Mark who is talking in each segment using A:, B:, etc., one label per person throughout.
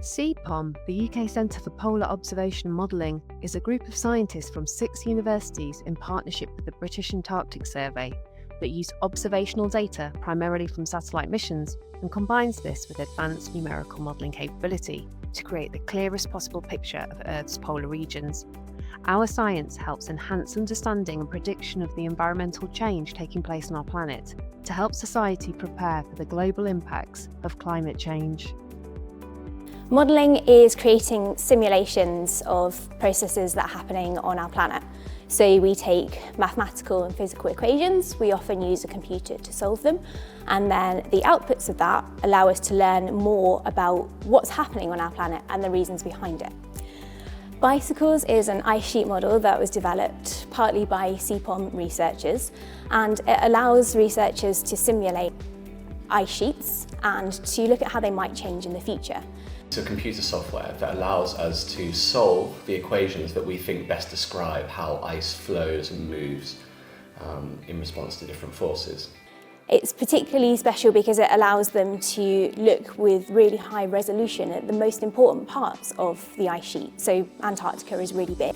A: CPOM, the UK Centre for Polar Observation and Modelling, is a group of scientists from 6 universities in partnership with the British Antarctic Survey that use observational data primarily from satellite missions and combines this with advanced numerical modelling capability to create the clearest possible picture of Earth's polar regions. Our science helps enhance understanding and prediction of the environmental change taking place on our planet to help society prepare for the global impacts of climate change.
B: Modelling is creating simulations of processes that are happening on our planet. So we take mathematical and physical equations, we often use a computer to solve them, and then the outputs of that allow us to learn more about what's happening on our planet and the reasons behind it. BISICLES is an ice sheet model that was developed partly by CPOM researchers, and it allows researchers to simulate ice sheets and to look at how they might change in the future.
C: It's a computer software that allows us to solve the equations that we think best describe how ice flows and moves in response to different forces.
B: It's particularly special because it allows them to look with really high resolution at the most important parts of the ice sheet. So Antarctica is really big.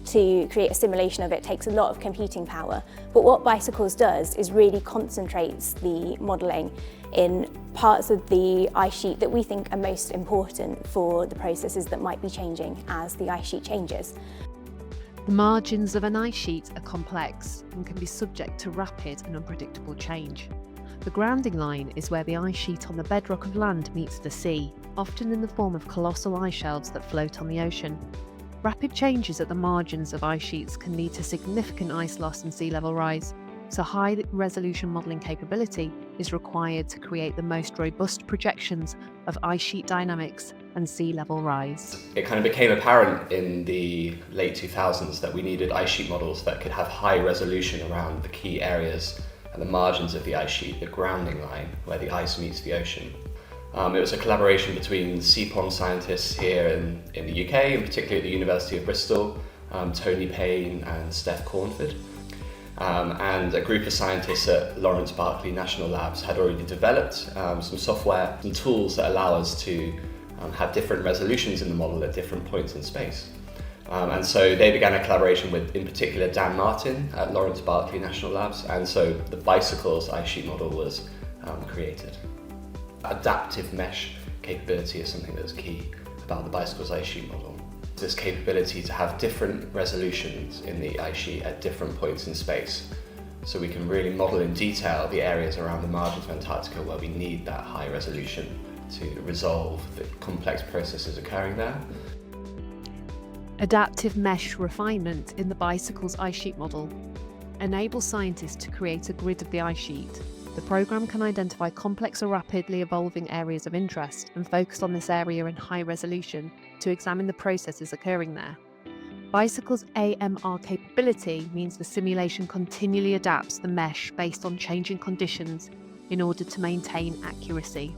B: To create a simulation of it takes a lot of computing power. But what BISICLES does is really concentrates the modelling in parts of the ice sheet that we think are most important for the processes that might be changing as the ice sheet changes.
A: The margins of an ice sheet are complex and can be subject to rapid and unpredictable change. The grounding line is where the ice sheet on the bedrock of land meets the sea, often in the form of colossal ice shelves that float on the ocean. Rapid changes at the margins of ice sheets can lead to significant ice loss and sea level rise, so high-resolution modelling capability is required to create the most robust projections of ice sheet dynamics and sea level rise.
C: It kind of became apparent in the late 2000s that we needed ice sheet models that could have high resolution around the key areas and the margins of the ice sheet, the grounding line, where the ice meets the ocean. It was a collaboration between CPOM scientists here in the UK, and particularly at the University of Bristol, Tony Payne and Steph Cornford. And a group of scientists at Lawrence Berkeley National Labs had already developed some software and tools that allow us to have different resolutions in the model at different points in space. And so they began a collaboration with, in particular, Dan Martin at Lawrence Berkeley National Labs, and so the BISICLES Ice Sheet Model was created. Adaptive mesh capability is something that's key about the BISICLES Ice Sheet Model. This capability to have different resolutions in the ice sheet at different points in space, so we can really model in detail the areas around the margins of Antarctica where we need that high resolution to resolve the complex processes occurring there.
A: Adaptive mesh refinement in the BISICLES Ice Sheet Model enables scientists to create a grid of the ice sheet. The programme can identify complex or rapidly evolving areas of interest and focus on this area in high resolution to examine the processes occurring there. BISICLES AMR capability means the simulation continually adapts the mesh based on changing conditions in order to maintain accuracy.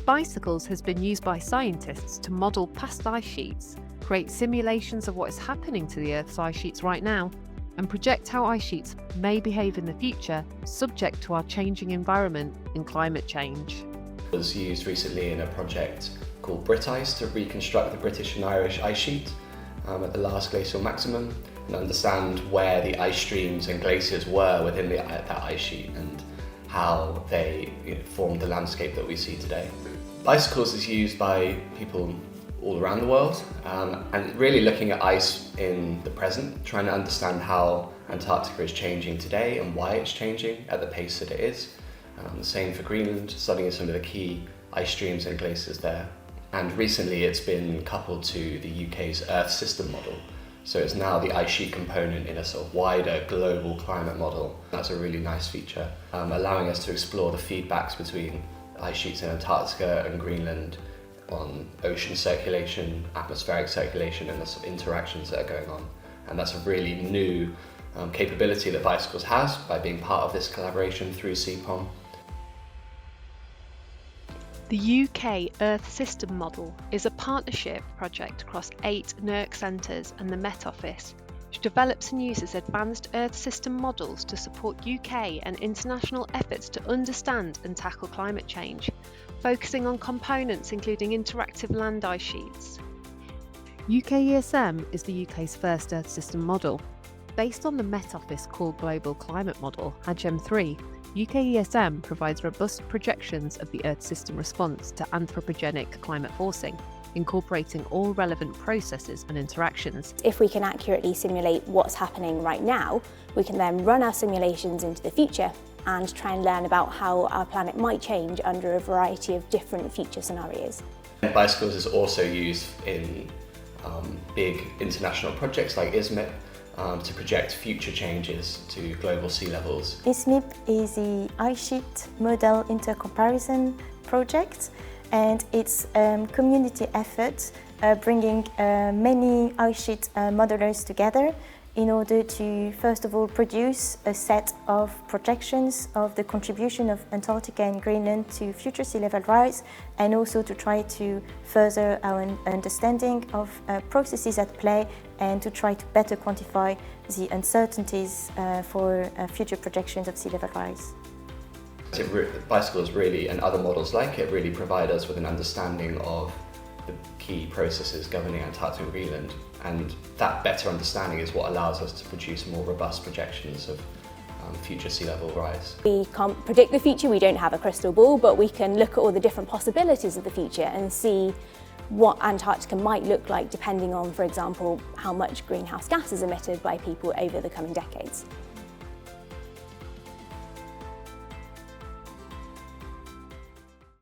A: BISICLES has been used by scientists to model past ice sheets, create simulations of what is happening to the Earth's ice sheets right now, and project how ice sheets may behave in the future, subject to our changing environment and climate change.
C: It was used recently in a project called BritIce to reconstruct the British and Irish ice sheet at the last glacial maximum and understand where the ice streams and glaciers were within that ice sheet and how they formed the landscape that we see today. BISICLES is used by people all around the world and really looking at ice in the present, trying to understand how Antarctica is changing today and why it's changing at the pace that it is. The same for Greenland, studying some of the key ice streams and glaciers there. And recently it's been coupled to the UK's Earth system model. So it's now the ice sheet component in a sort of wider global climate model. That's a really nice feature, allowing us to explore the feedbacks between ice sheets in Antarctica and Greenland on ocean circulation, atmospheric circulation, and the sort of interactions that are going on. And that's a really new capability that BISICLES has by being part of this collaboration through CPOM.
A: The UK Earth System Model is a partnership project across 8 NERC centres and the Met Office, which develops and uses advanced Earth system models to support UK and international efforts to understand and tackle climate change, focusing on components including interactive land ice sheets. UKESM is the UK's first Earth system model. Based on the Met Office Core Global Climate Model, HAGM3, UKESM provides robust projections of the Earth system response to anthropogenic climate forcing, incorporating all relevant processes and interactions.
B: If we can accurately simulate what's happening right now, we can then run our simulations into the future and try and learn about how our planet might change under a variety of different future scenarios.
C: BISICLES is also used in big international projects like ISMIP to project future changes to global sea levels.
D: ISMIP is the Ice Sheet Model Intercomparison project, and it's a community effort bringing many ice sheet modelers together in order to, first of all, produce a set of projections of the contribution of Antarctica and Greenland to future sea level rise, and also to try to further our understanding of processes at play and to try to better quantify the uncertainties for future projections of sea level rise.
C: BISICLES really, and other models like it, really provide us with an understanding of the key processes governing Antarctica and Greenland, and that better understanding is what allows us to produce more robust projections of future sea level rise.
B: We can't predict the future, we don't have a crystal ball, but we can look at all the different possibilities of the future and see what Antarctica might look like depending on, for example, how much greenhouse gas is emitted by people over the coming decades.